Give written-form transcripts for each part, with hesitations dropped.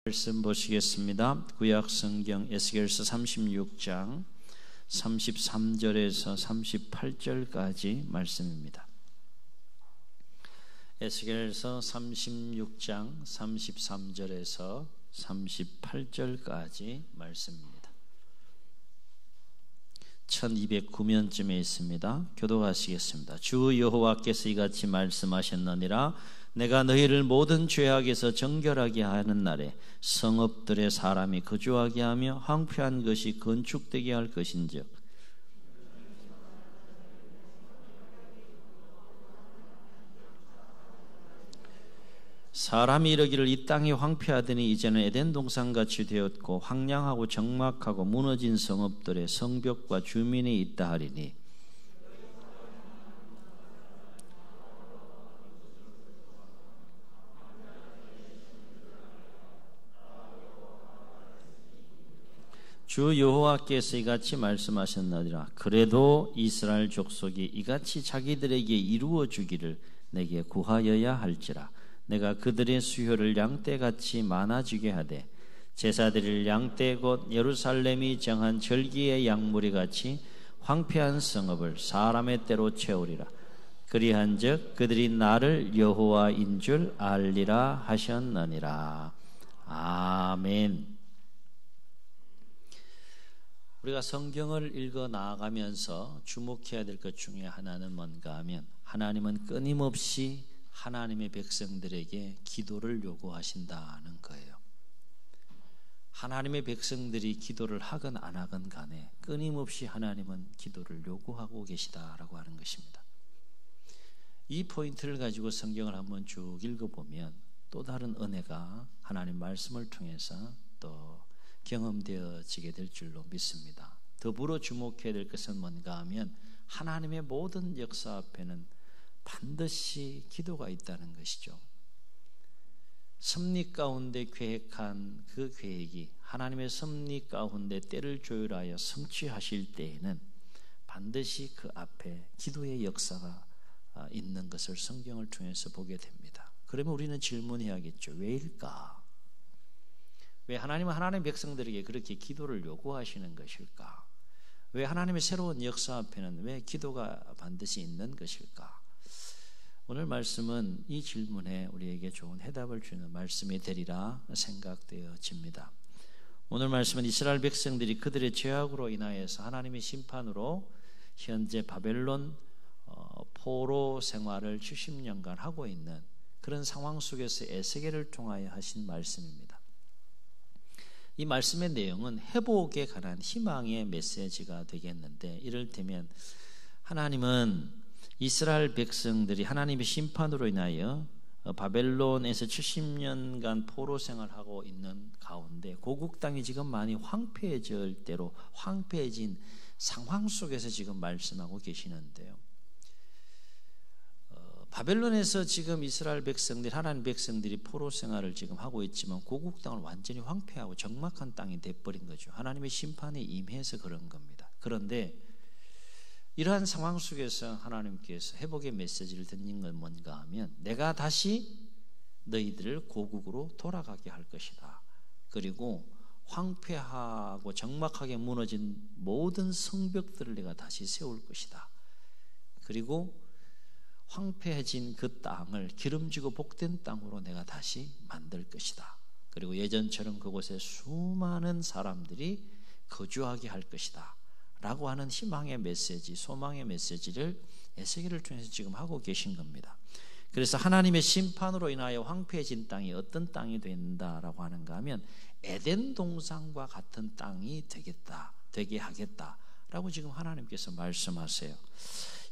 말씀 보시겠습니다. 구약 성경 에스겔서 36장 33절에서 38절까지 말씀입니다. 에스겔서 36장 33절에서 38절까지 말씀입니다. 1209면쯤에 있습니다. 교독하시겠습니다. 주 여호와께서 이같이 말씀하셨느니라. 내가 너희를 모든 죄악에서 정결하게 하는 날에 성읍들의 사람이 거주하게 하며 황폐한 것이 건축되게 할 것인즉 사람이 이르기를 이 땅이 황폐하더니 이제는 에덴 동산같이 되었고 황량하고 적막하고 무너진 성읍들의 성벽과 주민이 있다 하리니 주 여호와께서 이같이 말씀하셨느니라. 그래도 이스라엘 족속이 이같이 자기들에게 이루어 주기를 내게 구하여야 할지라. 내가 그들의 수효를 양떼같이 많아지게 하되 제사드릴 양떼 곧 예루살렘이 정한 절기의 양무리 같이 황폐한 성읍을 사람의 때로 채우리라. 그리한즉 그들이 나를 여호와인 줄 알리라 하셨느니라. 아멘. 우리가 성경을 읽어 나아가면서 주목해야 될 것 중에 하나는 뭔가 하면 하나님은 끊임없이 하나님의 백성들에게 기도를 요구하신다는 거예요. 하나님의 백성들이 기도를 하건 안 하건 간에 끊임없이 하나님은 기도를 요구하고 계시다라고 하는 것입니다. 이 포인트를 가지고 성경을 한번 쭉 읽어보면 또 다른 은혜가 하나님 말씀을 통해서 또 경험되어지게 될 줄로 믿습니다. 더불어 주목해야 될 것은 뭔가 하면 하나님의 모든 역사 앞에는 반드시 기도가 있다는 것이죠. 섭리 가운데 계획한 그 계획이 하나님의 섭리 가운데 때를 조율하여 성취하실 때에는 반드시 그 앞에 기도의 역사가 있는 것을 성경을 통해서 보게 됩니다. 그러면 우리는 질문해야겠죠. 왜일까? 왜 하나님은 하나님의 백성들에게 그렇게 기도를 요구하시는 것일까? 왜 하나님의 새로운 역사 앞에는 왜 기도가 반드시 있는 것일까? 오늘 말씀은 이 질문에 우리에게 좋은 해답을 주는 말씀이 되리라 생각되어집니다. 오늘 말씀은 이스라엘 백성들이 그들의 죄악으로 인하여서 하나님의 심판으로 현재 바벨론 포로 생활을 70년간 하고 있는 그런 상황 속에서 에스겔을 통하여 하신 말씀입니다. 이 말씀의 내용은 회복에 관한 희망의 메시지가 되겠는데, 이를테면 하나님은 이스라엘 백성들이 하나님의 심판으로 인하여 바벨론에서 70년간 포로 생활하고 있는 가운데 고국 땅이 지금 많이 황폐해질 대로 황폐해진 상황 속에서 지금 말씀하고 계시는데요. 바벨론에서 지금 이스라엘 백성들이 하나님 백성들이 포로 생활을 지금 하고 있지만 고국 땅을 완전히 황폐하고 적막한 땅이 돼버린 거죠. 하나님의 심판이 임해서 그런 겁니다. 그런데 이러한 상황 속에서 하나님께서 회복의 메시지를 드린 건 뭔가 하면 내가 다시 너희들을 고국으로 돌아가게 할 것이다. 그리고 황폐하고 적막하게 무너진 모든 성벽들을 내가 다시 세울 것이다. 그리고 황폐해진 그 땅을 기름지고 복된 땅으로 내가 다시 만들 것이다. 그리고 예전처럼 그곳에 수많은 사람들이 거주하게 할 것이다 라고 하는 희망의 메시지, 소망의 메시지를 에스겔을 통해서 지금 하고 계신 겁니다. 그래서 하나님의 심판으로 인하여 황폐해진 땅이 어떤 땅이 된다라고 하는가 하면 에덴 동산과 같은 땅이 되게 하겠다라고 지금 하나님께서 말씀하세요.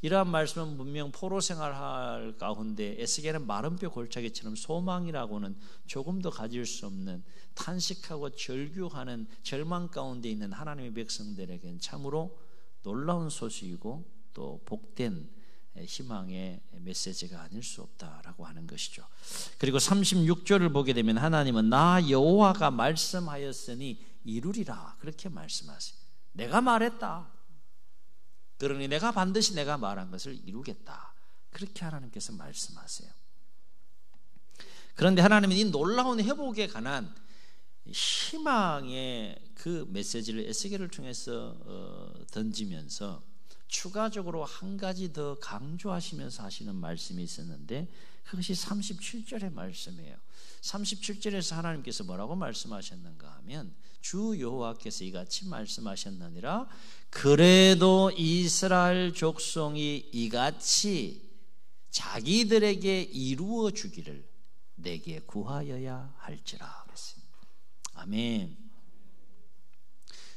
이러한 말씀은 분명 포로 생활할 가운데 에스겔은 마른 뼈 골짜기처럼 소망이라고는 조금도 가질 수 없는 탄식하고 절규하는 절망 가운데 있는 하나님의 백성들에게는 참으로 놀라운 소식이고 또 복된 희망의 메시지가 아닐 수 없다라고 하는 것이죠. 그리고 36절을 보게 되면 하나님은 나 여호와가 말씀하였으니 이루리라 그렇게 말씀하세요. 내가 말했다. 그러니 내가 반드시 내가 말한 것을 이루겠다. 그렇게 하나님께서 말씀하세요. 그런데 하나님은 이 놀라운 회복에 관한 희망의 그 메시지를 에스겔을 통해서 던지면서 추가적으로 한 가지 더 강조하시면서 하시는 말씀이 있었는데 그것이 37절의 말씀이에요. 37절에서 하나님께서 뭐라고 말씀하셨는가 하면 주 여호와께서 이같이 말씀하셨느니라 그래도 이스라엘 족속이 이같이 자기들에게 이루어 주기를 내게 구하여야 할지라 그랬습니다. 아멘.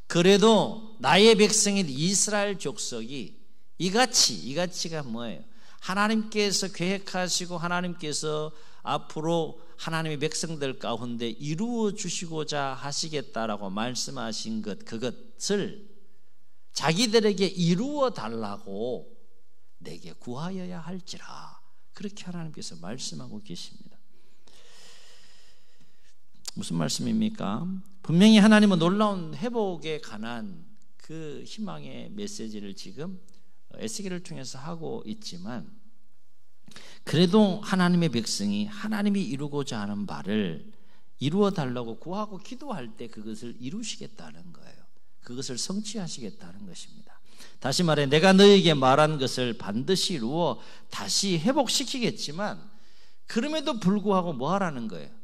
그래도 나의 백성인 이스라엘 족속이 이같이가 뭐예요? 하나님께서 계획하시고 하나님께서 앞으로 하나님의 백성들 가운데 이루어 주시고자 하시겠다라고 말씀하신 그것을 자기들에게 이루어 달라고 내게 구하여야 할지라 그렇게 하나님께서 말씀하고 계십니다. 무슨 말씀입니까? 분명히 하나님은 놀라운 회복에 관한 그 희망의 메시지를 지금 에스겔을 통해서 하고 있지만 그래도 하나님의 백성이 하나님이 이루고자 하는 바를 이루어 달라고 구하고 기도할 때 그것을 이루시겠다는 거예요. 그것을 성취하시겠다는 것입니다. 다시 말해 내가 너에게 말한 것을 반드시 이루어 다시 회복시키겠지만 그럼에도 불구하고 뭐 하라는 거예요?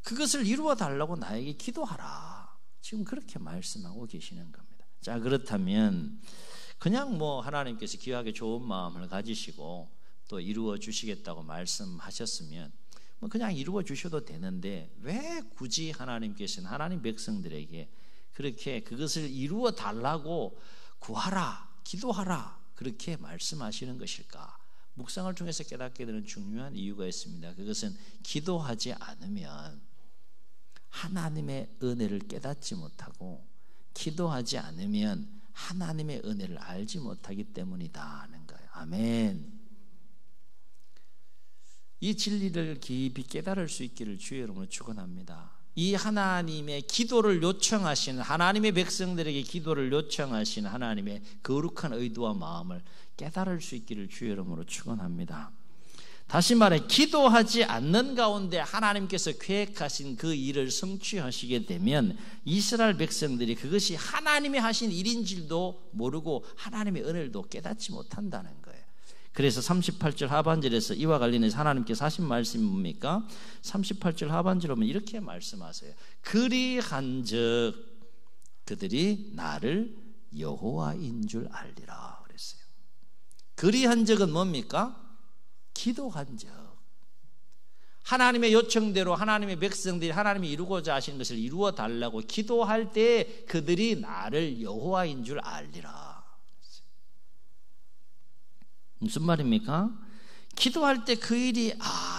그것을 이루어 달라고 나에게 기도하라. 지금 그렇게 말씀하고 계시는 겁니다. 자, 그렇다면 그냥 뭐 하나님께서 귀하게 좋은 마음을 가지시고 또 이루어 주시겠다고 말씀하셨으면 뭐 그냥 이루어 주셔도 되는데 왜 굳이 하나님께서는 하나님 백성들에게 그렇게 그것을 이루어 달라고 구하라, 기도하라 그렇게 말씀하시는 것일까? 묵상을 통해서 깨닫게 되는 중요한 이유가 있습니다. 그것은 기도하지 않으면 하나님의 은혜를 깨닫지 못하고 기도하지 않으면 하나님의 은혜를 알지 못하기 때문이다 하는 거예요. 아멘. 이 진리를 깊이 깨달을 수 있기를 주의 이름으로 축원합니다. 이 하나님의 기도를 요청하시는 하나님의 백성들에게 기도를 요청하시는 하나님의 거룩한 의도와 마음을 깨달을 수 있기를 주의 이름으로 축원합니다. 다시 말해 기도하지 않는 가운데 하나님께서 계획하신 그 일을 성취하시게 되면 이스라엘 백성들이 그것이 하나님이 하신 일인 줄도 모르고 하나님의 은혜를 깨닫지 못한다는 거예요. 그래서 38절 하반절에서 이와 관련해서 하나님께서 하신 말씀이 뭡니까? 38절 하반절에 보면 이렇게 말씀하세요. 그리한즉 그들이 나를 여호와인 줄 알리라 그랬어요. 그리한적은 뭡니까? 기도한 적. 하나님의 요청대로 하나님의 백성들이 하나님이 이루고자 하시는 것을 이루어 달라고 기도할 때 그들이 나를 여호와인 줄 알리라. 무슨 말입니까? 기도할 때 그 일이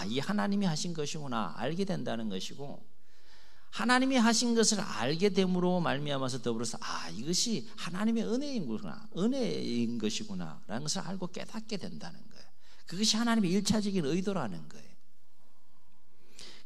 이 하나님이 하신 것이구나 알게 된다는 것이고 하나님이 하신 것을 알게 됨으로 말미암아서 더불어서 이것이 하나님의 은혜인 것이구나 라는 것을 알고 깨닫게 된다는 거예요. 그것이 하나님의 일차적인 의도라는 거예요.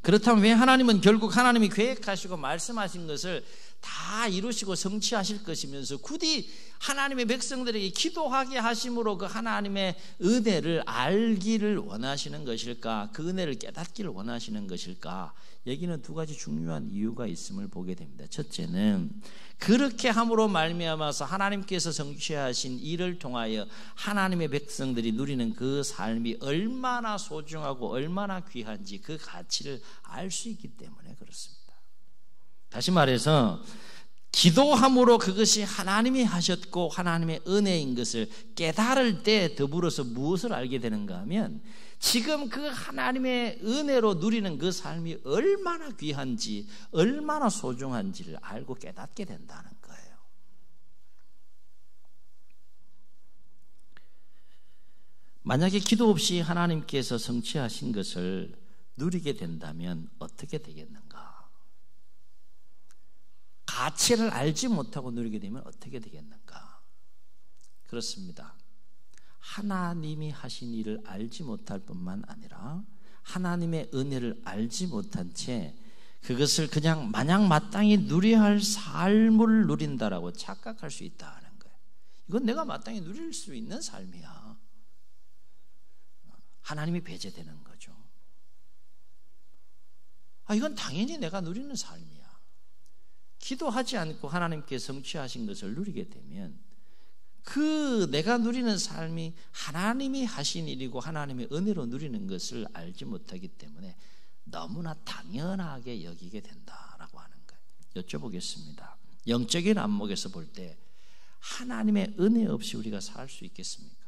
그렇다면 왜 하나님은 결국 하나님이 계획하시고 말씀하신 것을 다 이루시고 성취하실 것이면서 굳이 하나님의 백성들에게 기도하게 하심으로 그 하나님의 은혜를 알기를 원하시는 것일까? 그 은혜를 깨닫기를 원하시는 것일까? 여기는 두 가지 중요한 이유가 있음을 보게 됩니다. 첫째는 그렇게 함으로 말미암아서 하나님께서 성취하신 일을 통하여 하나님의 백성들이 누리는 그 삶이 얼마나 소중하고 얼마나 귀한지 그 가치를 알 수 있기 때문에 그렇습니다. 다시 말해서 기도함으로 그것이 하나님이 하셨고 하나님의 은혜인 것을 깨달을 때 더불어서 무엇을 알게 되는가 하면 지금 그 하나님의 은혜로 누리는 그 삶이 얼마나 귀한지 얼마나 소중한지를 알고 깨닫게 된다는 거예요. 만약에 기도 없이 하나님께서 성취하신 것을 누리게 된다면 어떻게 되겠는가? 가치를 알지 못하고 누리게 되면 어떻게 되겠는가? 그렇습니다. 하나님이 하신 일을 알지 못할 뿐만 아니라 하나님의 은혜를 알지 못한 채 그것을 그냥 마냥 마땅히 누려야 할 삶을 누린다라고 착각할 수 있다는 거예요. 이건 내가 마땅히 누릴 수 있는 삶이야. 하나님이 배제되는 거죠. 이건 당연히 내가 누리는 삶이야. 기도하지 않고 하나님께 성취하신 것을 누리게 되면 그 내가 누리는 삶이 하나님이 하신 일이고 하나님의 은혜로 누리는 것을 알지 못하기 때문에 너무나 당연하게 여기게 된다라고 하는 거예요. 여쭤보겠습니다. 영적인 안목에서 볼 때 하나님의 은혜 없이 우리가 살 수 있겠습니까?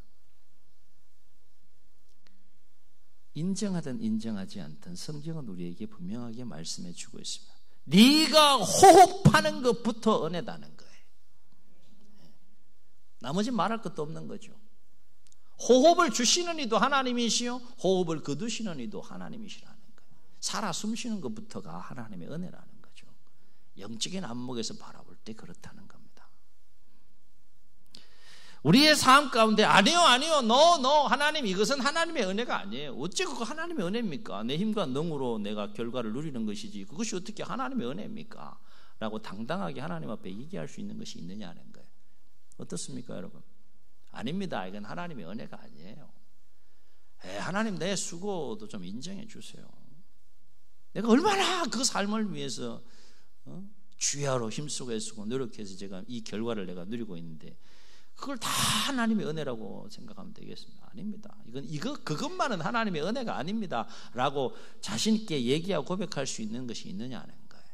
인정하든 인정하지 않든 성경은 우리에게 분명하게 말씀해 주고 있습니다. 네가 호흡하는 것부터 은혜다는 거예요. 나머지 말할 것도 없는 거죠. 호흡을 주시는 이도 하나님이시요 호흡을 거두시는 이도 하나님이시라는 거예요. 살아 숨쉬는 것부터가 하나님의 은혜라는 거죠. 영적인 안목에서 바라볼 때 그렇다는 겁니다. 우리의 삶 가운데 아니요 하나님 이것은 하나님의 은혜가 아니에요. 어째 그거 하나님의 은혜입니까? 내 힘과 능으로 내가 결과를 누리는 것이지 그것이 어떻게 하나님의 은혜입니까? 라고 당당하게 하나님 앞에 얘기할 수 있는 것이 있느냐는 거예요. 어떻습니까 여러분? 아닙니다. 이건 하나님의 은혜가 아니에요. 하나님 내 수고도 좀 인정해 주세요. 내가 얼마나 그 삶을 위해서 주야로 힘쓰고 애쓰고 노력해서 제가 이 결과를 내가 누리고 있는데 그걸 다 하나님의 은혜라고 생각하면 되겠습니다. 아닙니다. 그것만은 하나님의 은혜가 아닙니다. 라고 자신 있게 얘기하고 고백할 수 있는 것이 있느냐는 거예요.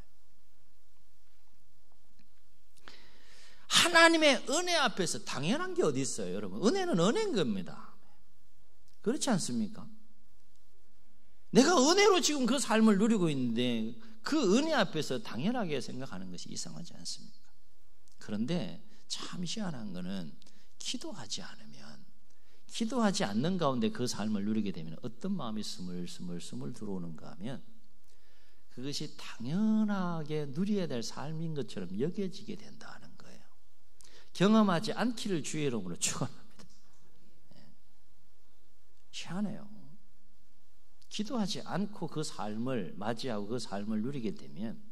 하나님의 은혜 앞에서 당연한 게 어디 있어요, 여러분? 은혜는 은혜인 겁니다. 그렇지 않습니까? 내가 은혜로 지금 그 삶을 누리고 있는데 그 은혜 앞에서 당연하게 생각하는 것이 이상하지 않습니까? 그런데 참 희한한 거는 기도하지 않는 가운데 그 삶을 누리게 되면 어떤 마음이 스물스물 들어오는가 하면 그것이 당연하게 누려야 될 삶인 것처럼 여겨지게 된다는 거예요. 경험하지 않기를 주의 이름으로 축원합니다. 희한해요. 기도하지 않고 그 삶을 맞이하고 그 삶을 누리게 되면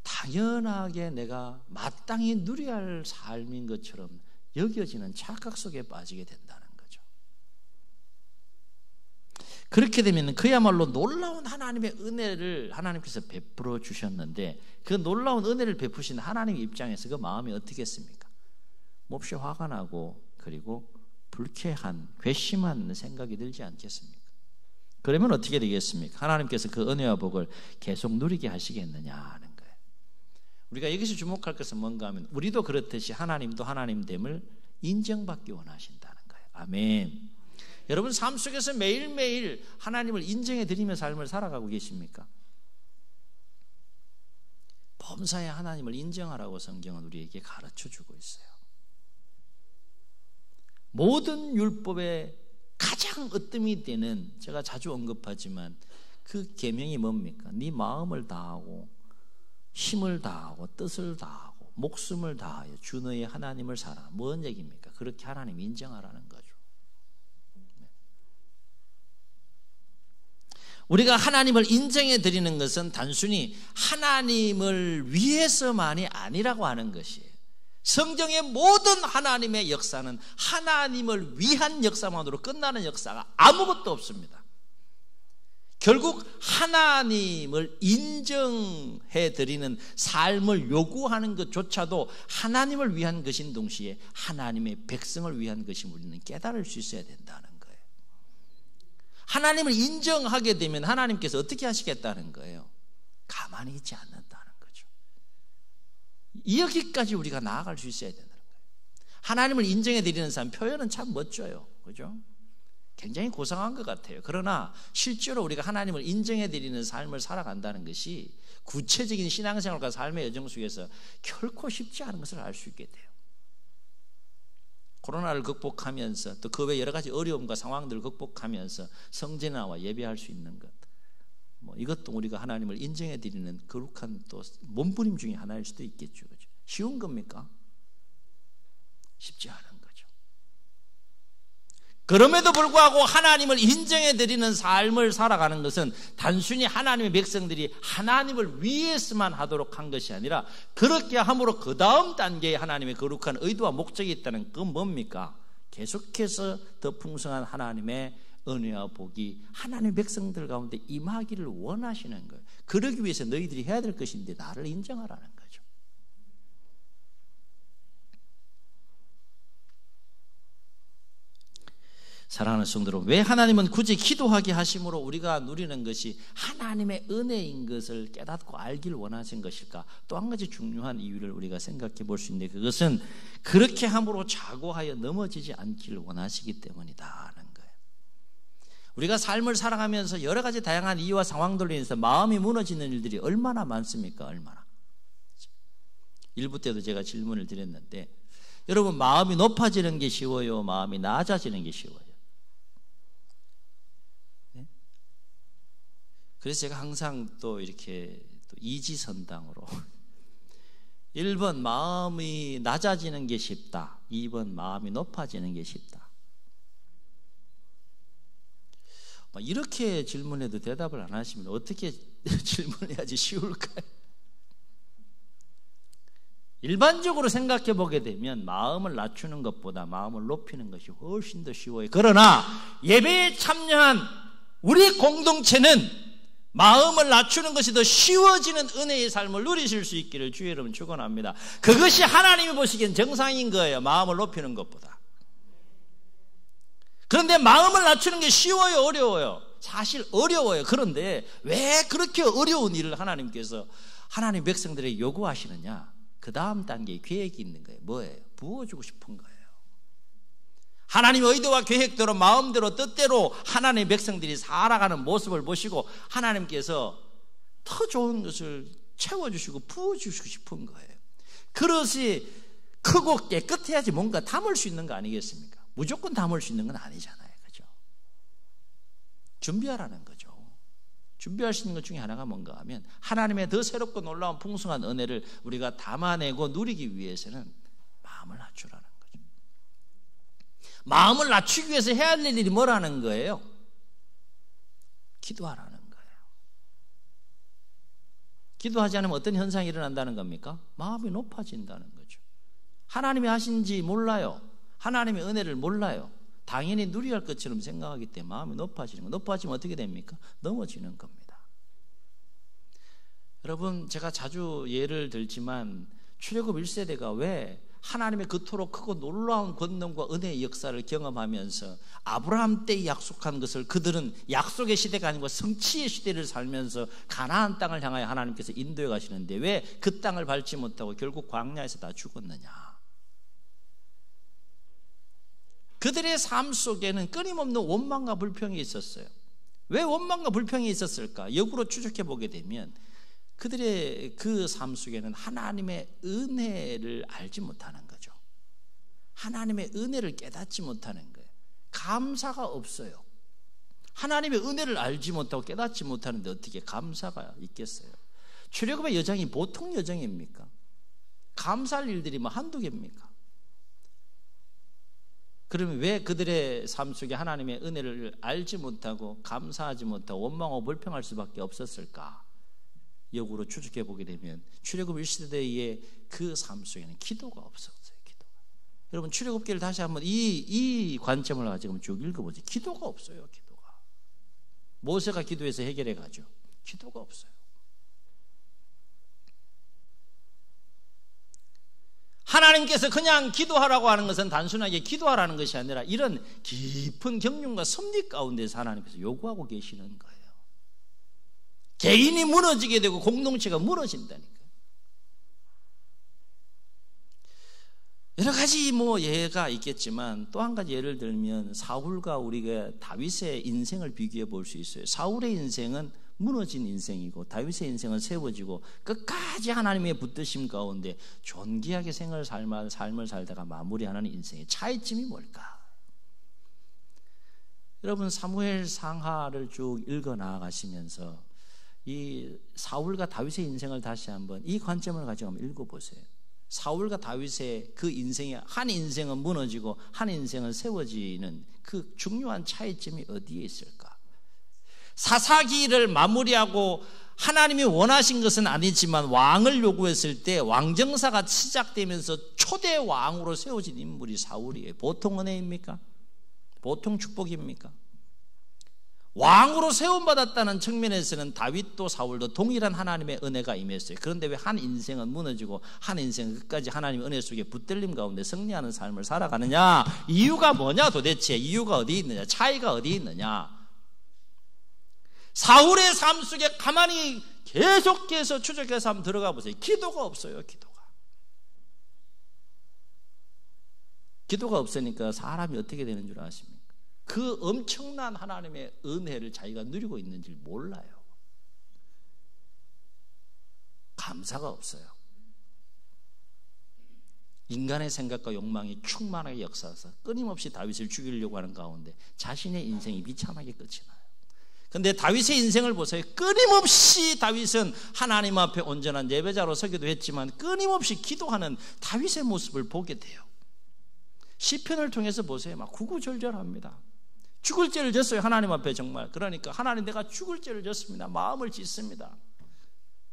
당연하게 내가 마땅히 누려야 할 삶인 것처럼 여겨지는 착각 속에 빠지게 된다는 거죠. 그렇게 되면 그야말로 놀라운 하나님의 은혜를 하나님께서 베풀어 주셨는데 그 놀라운 은혜를 베푸신 하나님 입장에서 그 마음이 어떻겠습니까? 몹시 화가 나고 그리고 불쾌한 괘씸한 생각이 들지 않겠습니까? 그러면 어떻게 되겠습니까? 하나님께서 그 은혜와 복을 계속 누리게 하시겠느냐 하는 거예요. 우리가 여기서 주목할 것은 뭔가 하면 우리도 그렇듯이 하나님도 하나님됨을 인정받기 원하신다는 거예요. 아멘. 여러분 삶 속에서 매일매일 하나님을 인정해 드리며 삶을 살아가고 계십니까? 범사에 하나님을 인정하라고 성경은 우리에게 가르쳐 주고 있어요. 모든 율법의 가장 으뜸이 되는 제가 자주 언급하지만 그 계명이 뭡니까? 네 마음을 다하고 힘을 다하고 뜻을 다하고 목숨을 다하여 주 너의 하나님을 사랑하라. 뭔 얘기입니까? 그렇게 하나님 인정하라는 거죠. 우리가 하나님을 인정해 드리는 것은 단순히 하나님을 위해서만이 아니라고 하는 것이에요. 성경의 모든 하나님의 역사는 하나님을 위한 역사만으로 끝나는 역사가 아무것도 없습니다. 결국 하나님을 인정해 드리는 삶을 요구하는 것조차도 하나님을 위한 것인 동시에 하나님의 백성을 위한 것임을 우리는 깨달을 수 있어야 된다는 거예요. 하나님을 인정하게 되면 하나님께서 어떻게 하시겠다는 거예요? 가만히 있지 않는다는 거죠. 여기까지 우리가 나아갈 수 있어야 된다는 거예요. 하나님을 인정해 드리는 삶 표현은 참 멋져요. 그죠? 굉장히 고상한 것 같아요. 그러나 실제로 우리가 하나님을 인정해 드리는 삶을 살아간다는 것이 구체적인 신앙생활과 삶의 여정 속에서 결코 쉽지 않은 것을 알 수 있게 돼요. 코로나를 극복하면서 또 그 외 여러 가지 어려움과 상황들을 극복하면서 성전에 나와 예배할 수 있는 것, 이것도 우리가 하나님을 인정해 드리는 거룩한 또 몸부림 중에 하나일 수도 있겠죠. 그렇죠? 쉬운 겁니까? 쉽지 않은 거죠. 그럼에도 불구하고 하나님을 인정해 드리는 삶을 살아가는 것은 단순히 하나님의 백성들이 하나님을 위해서만 하도록 한 것이 아니라 그렇게 함으로 그 다음 단계에 하나님의 거룩한 의도와 목적이 있다는 그건 뭡니까? 계속해서 더 풍성한 하나님의 은혜와 복이 하나님의 백성들 가운데 임하기를 원하시는 거예요. 그러기 위해서 너희들이 해야 될 것인데 나를 인정하라는 거죠. 사랑하는 성도 여러분, 왜 하나님은 굳이 기도하게 하심으로 우리가 누리는 것이 하나님의 은혜인 것을 깨닫고 알길 원하신 것일까? 또 한 가지 중요한 이유를 우리가 생각해 볼 수 있는데, 그것은 그렇게 함으로 좌고하여 넘어지지 않기를 원하시기 때문이다 하는 거예요. 우리가 삶을 살아가면서 여러 가지 다양한 이유와 상황들로 인해서 마음이 무너지는 일들이 얼마나 많습니까? 얼마나. 1부 때도 제가 질문을 드렸는데, 여러분, 마음이 높아지는 게 쉬워요? 마음이 낮아지는 게 쉬워요? 그래서 제가 항상 또 이렇게 또 이지선당으로 1번 마음이 낮아지는 게 쉽다, 2번 마음이 높아지는 게 쉽다. 이렇게 질문해도 대답을 안 하시면 어떻게 질문해야지 쉬울까요? 일반적으로 생각해 보게 되면 마음을 낮추는 것보다 마음을 높이는 것이 훨씬 더 쉬워요. 그러나 예배에 참여한 우리 공동체는 마음을 낮추는 것이 더 쉬워지는 은혜의 삶을 누리실 수 있기를 주의 이름으로 축원합니다. 그것이 하나님이 보시기엔 정상인 거예요. 마음을 높이는 것보다. 그런데 마음을 낮추는 게 쉬워요? 어려워요? 사실 어려워요. 그런데 왜 그렇게 어려운 일을 하나님께서 하나님 백성들에게 요구하시느냐? 그 다음 단계에 계획이 있는 거예요. 뭐예요? 부어주고 싶은 거예요. 하나님의 의도와 계획대로 마음대로 뜻대로 하나님의 백성들이 살아가는 모습을 보시고 하나님께서 더 좋은 것을 채워주시고 부어주시고 싶은 거예요. 그릇이 크고 깨끗해야지 뭔가 담을 수 있는 거 아니겠습니까? 무조건 담을 수 있는 건 아니잖아요. 그죠? 준비하라는 거죠. 준비할 수 있는 것 중에 하나가 뭔가 하면 하나님의 더 새롭고 놀라운 풍성한 은혜를 우리가 담아내고 누리기 위해서는 마음을 낮추라는 거죠. 마음을 낮추기 위해서 해야 할 일이 뭐라는 거예요? 기도하라는 거예요. 기도하지 않으면 어떤 현상이 일어난다는 겁니까? 마음이 높아진다는 거죠. 하나님이 하신지 몰라요. 하나님의 은혜를 몰라요. 당연히 누려야 할 것처럼 생각하기 때문에 마음이 높아지는 거. 높아지면 어떻게 됩니까? 넘어지는 겁니다. 여러분, 제가 자주 예를 들지만 출애굽 1세대가 왜 하나님의 그토록 크고 놀라운 권능과 은혜의 역사를 경험하면서 아브라함 때 약속한 것을 그들은 약속의 시대가 아니고 성취의 시대를 살면서 가나안 땅을 향하여 하나님께서 인도해 가시는데 왜 그 땅을 밟지 못하고 결국 광야에서 다 죽었느냐? 그들의 삶 속에는 끊임없는 원망과 불평이 있었어요. 왜 원망과 불평이 있었을까? 역으로 추적해 보게 되면 그들의 그 삶 속에는 하나님의 은혜를 알지 못하는 거죠. 하나님의 은혜를 깨닫지 못하는 거예요. 감사가 없어요. 하나님의 은혜를 알지 못하고 깨닫지 못하는데 어떻게 감사가 있겠어요? 출애굽의 여정이 보통 여정입니까? 감사할 일들이 뭐 한두 개입니까? 그러면 왜 그들의 삶 속에 하나님의 은혜를 알지 못하고 감사하지 못하고 원망하고 불평할 수밖에 없었을까? 역으로 추측해 보게 되면 출애굽 1세대의 그 삶 속에는 기도가 없었어요. 기도가. 여러분, 출애굽기를 다시 한번 이 관점을 가지고 쭉 읽어보세요. 기도가 없어요. 기도가. 모세가 기도해서 해결해 가죠. 기도가 없어요. 하나님께서 그냥 기도하라고 하는 것은 단순하게 기도하라는 것이 아니라 이런 깊은 경륜과 섭리 가운데서 하나님께서 요구하고 계시는 거예요. 개인이 무너지게 되고 공동체가 무너진다니까요. 여러 가지 예가 있겠지만 또 한 가지 예를 들면 사울과 우리가 다윗의 인생을 비교해 볼 수 있어요. 사울의 인생은 무너진 인생이고 다윗의 인생은 세워지고 끝까지 하나님의 붙드심 가운데 존귀하게 삶을 살다가 마무리하는 인생의 차이점이 뭘까? 여러분, 사무엘 상하를 쭉 읽어 나아가시면서 이 사울과 다윗의 인생을 다시 한번 이 관점을 가지고 한번 읽어보세요. 사울과 다윗의 그 인생의 한 인생은 무너지고 한 인생은 세워지는 그 중요한 차이점이 어디에 있을까? 사사기를 마무리하고 하나님이 원하신 것은 아니지만 왕을 요구했을 때 왕정사가 시작되면서 초대 왕으로 세워진 인물이 사울이에요. 보통 은혜입니까? 보통 축복입니까? 왕으로 세움받았다는 측면에서는 다윗도 사울도 동일한 하나님의 은혜가 임했어요. 그런데 왜 한 인생은 무너지고 한 인생은 끝까지 하나님의 은혜 속에 붙들림 가운데 승리하는 삶을 살아가느냐? 이유가 뭐냐 도대체? 이유가 어디 있느냐? 차이가 어디 있느냐? 사울의 삶 속에 가만히 계속해서 추적해서 한번 들어가 보세요. 기도가 없어요. 기도가 없으니까 사람이 어떻게 되는 줄 아십니까? 그 엄청난 하나님의 은혜를 자기가 누리고 있는지 몰라요. 감사가 없어요. 인간의 생각과 욕망이 충만하게 역사해서 끊임없이 다윗을 죽이려고 하는 가운데 자신의 인생이 비참하게 끝이 나요. 그런데 다윗의 인생을 보세요. 끊임없이 다윗은 하나님 앞에 온전한 예배자로 서기도 했지만 끊임없이 기도하는 다윗의 모습을 보게 돼요. 시편을 통해서 보세요. 막 구구절절합니다. 죽을 죄를 졌어요. 하나님 앞에 정말. 그러니까 하나님 내가 죽을 죄를 졌습니다. 마음을 짓습니다.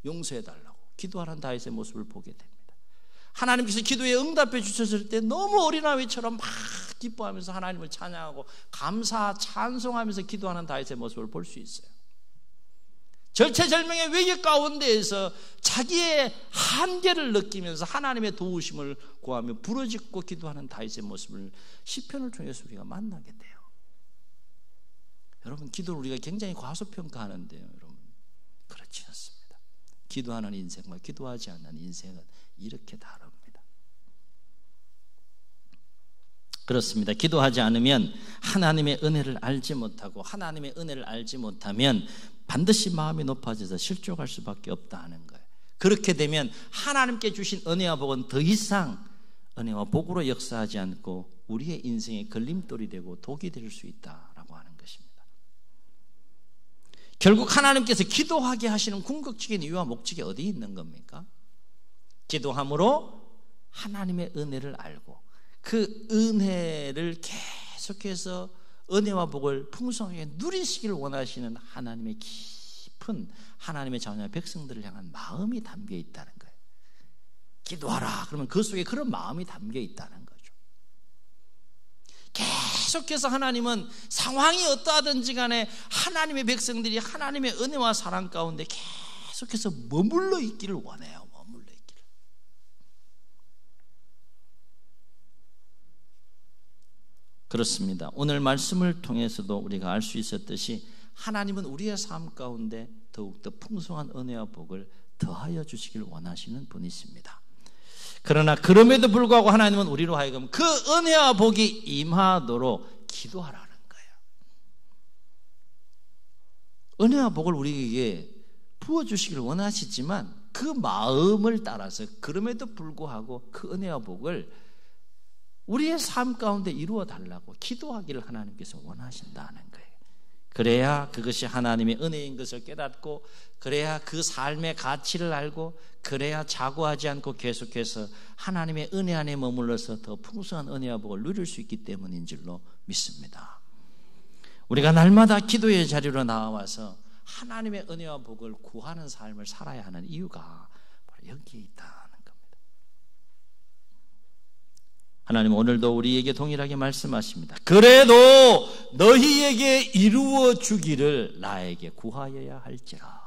용서해달라고 기도하는 다윗의 모습을 보게 됩니다. 하나님께서 기도에 응답해 주셨을 때 너무 어린아이처럼 막 기뻐하면서 하나님을 찬양하고 감사 찬송하면서 기도하는 다윗의 모습을 볼 수 있어요. 절체절명의 위기 가운데에서 자기의 한계를 느끼면서 하나님의 도우심을 구하며 부르짖고 기도하는 다윗의 모습을 시편을 통해서 우리가 만나게 돼요. 여러분, 기도를 우리가 굉장히 과소평가하는데요. 여러분, 그렇지 않습니다. 기도하는 인생과 기도하지 않는 인생은 이렇게 다릅니다. 그렇습니다. 기도하지 않으면 하나님의 은혜를 알지 못하고 하나님의 은혜를 알지 못하면 반드시 마음이 높아져서 실족할 수밖에 없다 하는 거예요. 그렇게 되면 하나님께 주신 은혜와 복은 더 이상 은혜와 복으로 역사하지 않고 우리의 인생의 걸림돌이 되고 독이 될 수 있다라고 하는 것입니다. 결국 하나님께서 기도하게 하시는 궁극적인 이유와 목적이 어디 있는 겁니까? 기도함으로 하나님의 은혜를 알고 그 은혜를 계속해서 은혜와 복을 풍성하게 누리시기를 원하시는 하나님의 깊은 하나님의 자녀 백성들을 향한 마음이 담겨 있다는 거예요. 기도하라 그러면 그 속에 그런 마음이 담겨 있다는 거죠. 계속해서 하나님은 상황이 어떠하든지 간에 하나님의 백성들이 하나님의 은혜와 사랑 가운데 계속해서 머물러 있기를 원해요. 머물러 있기를. 그렇습니다. 오늘 말씀을 통해서도 우리가 알 수 있었듯이 하나님은 우리의 삶 가운데 더욱더 풍성한 은혜와 복을 더하여 주시길 원하시는 분이십니다. 그러나 그럼에도 불구하고 하나님은 우리로 하여금 그 은혜와 복이 임하도록 기도하라는 거예요. 은혜와 복을 우리에게 부어주시기를 원하시지만 그 마음을 따라서 그럼에도 불구하고 그 은혜와 복을 우리의 삶 가운데 이루어 달라고 기도하기를 하나님께서 원하신다는 거예요. 그래야 그것이 하나님의 은혜인 것을 깨닫고 그래야 그 삶의 가치를 알고 그래야 자고하지 않고 계속해서 하나님의 은혜 안에 머물러서 더 풍성한 은혜와 복을 누릴 수 있기 때문인 줄로 믿습니다. 우리가 날마다 기도의 자리로 나와서 하나님의 은혜와 복을 구하는 삶을 살아야 하는 이유가 바로 여기에 있다는 겁니다. 하나님 오늘도 우리에게 동일하게 말씀하십니다. 그래도 너희에게 이루어 주기를 나에게 구하여야 할지라.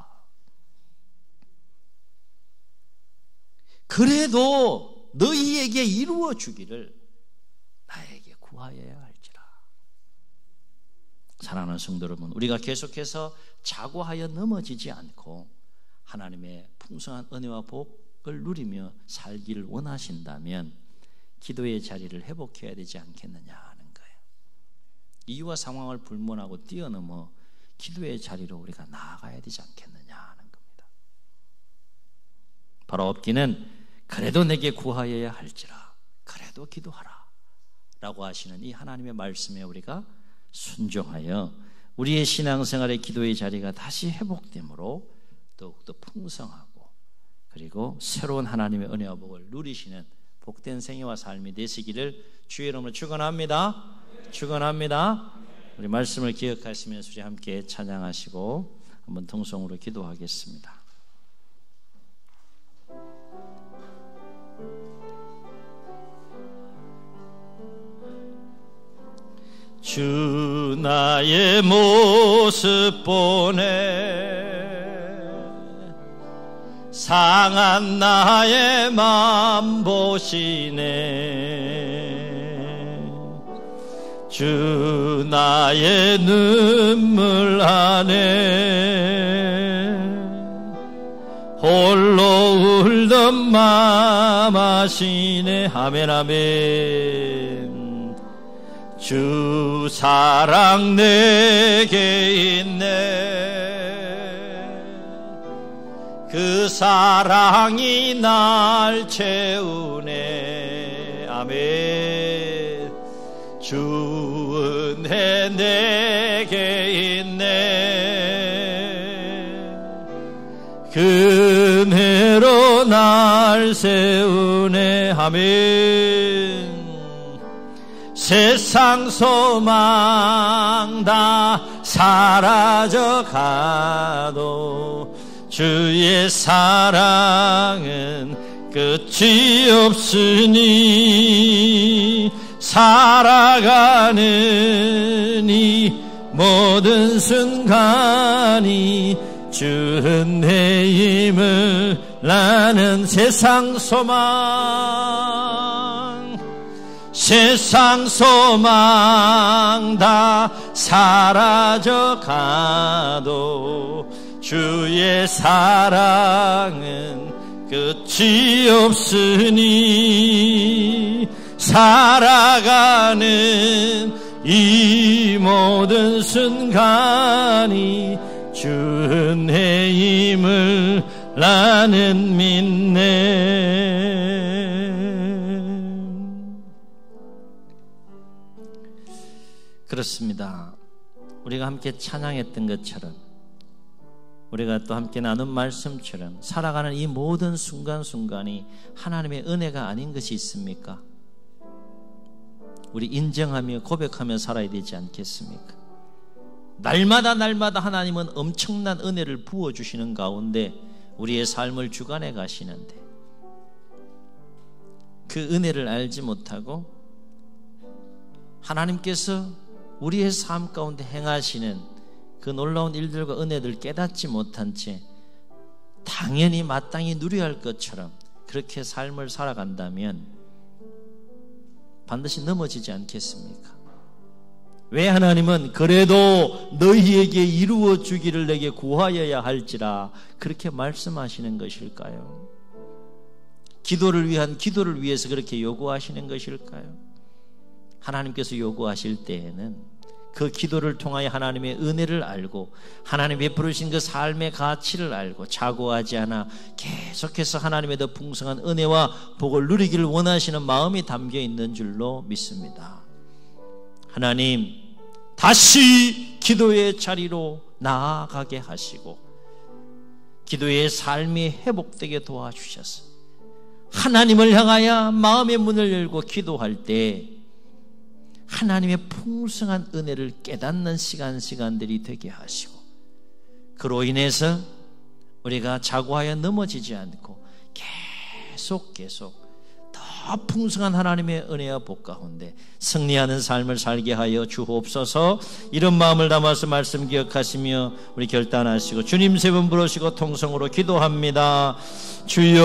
그래도 너희에게 이루어 주기를 나에게 구하여야 할지라. 사랑하는 성도 여러분, 우리가 계속해서 자고하여 넘어지지 않고 하나님의 풍성한 은혜와 복을 누리며 살기를 원하신다면 기도의 자리를 회복해야 되지 않겠느냐 하는 거예요. 이유와 상황을 불문하고 뛰어넘어 기도의 자리로 우리가 나아가야 되지 않겠느냐 하는 겁니다. 바로 없기는 그래도 내게 구하여야 할지라, 그래도 기도하라 라고 하시는 이 하나님의 말씀에 우리가 순종하여 우리의 신앙생활의 기도의 자리가 다시 회복되므로 더욱더 풍성하고 그리고 새로운 하나님의 은혜와 복을 누리시는 복된 생애와 삶이 되시기를 주의 이름으로 축원합니다. 축원합니다. 우리 말씀을 기억하시면서 우리 함께 찬양하시고 한번 통성으로 기도하겠습니다. 주 주 나의 모습 보네 상한 나의 맘 보시네 주 나의 눈물 안에 홀로 울던 맘 아시네 아멘 아멘 주 사랑 내게 있네 그 사랑이 날 채우네 아멘 주 은혜 내게 있네 그 은혜로 날 세우네 아멘 세상 소망 다 사라져가도 주의 사랑은 끝이 없으니 살아가는 이 모든 순간이 주 은혜임을 나는 세상 소망 다 사라져가도 주의 사랑은 끝이 없으니 살아가는 이 모든 순간이 주 은혜임을 나는 믿네. 그렇습니다. 우리가 함께 찬양했던 것처럼 우리가 또 함께 나눈 말씀처럼 살아가는 이 모든 순간순간이 하나님의 은혜가 아닌 것이 있습니까? 우리 인정하며 고백하며 살아야 되지 않겠습니까? 날마다 하나님은 엄청난 은혜를 부어주시는 가운데 우리의 삶을 주관해 가시는데 그 은혜를 알지 못하고 하나님께서 우리의 삶 가운데 행하시는 그 놀라운 일들과 은혜들을 깨닫지 못한 채 당연히 마땅히 누려야 할 것처럼 그렇게 삶을 살아간다면 반드시 넘어지지 않겠습니까? 왜 하나님은 그래도 너희에게 이루어 주기를 내게 구하여야 할지라 그렇게 말씀하시는 것일까요? 기도를 위해서 그렇게 요구하시는 것일까요? 하나님께서 요구하실 때에는 그 기도를 통하여 하나님의 은혜를 알고 하나님 베푸신 그 삶의 가치를 알고 자고하지 않아 계속해서 하나님의 더 풍성한 은혜와 복을 누리기를 원하시는 마음이 담겨 있는 줄로 믿습니다. 하나님 다시 기도의 자리로 나아가게 하시고 기도의 삶이 회복되게 도와주셔서 하나님을 향하여 마음의 문을 열고 기도할 때 하나님의 풍성한 은혜를 깨닫는 시간들이 되게 하시고 그로 인해서 우리가 자고하여 넘어지지 않고 계속 더 풍성한 하나님의 은혜와 복 가운데 승리하는 삶을 살게 하여 주옵소서. 이런 마음을 담아서 말씀 기억하시며 우리 결단하시고 주님 세 번 부르시고 통성으로 기도합니다. 주여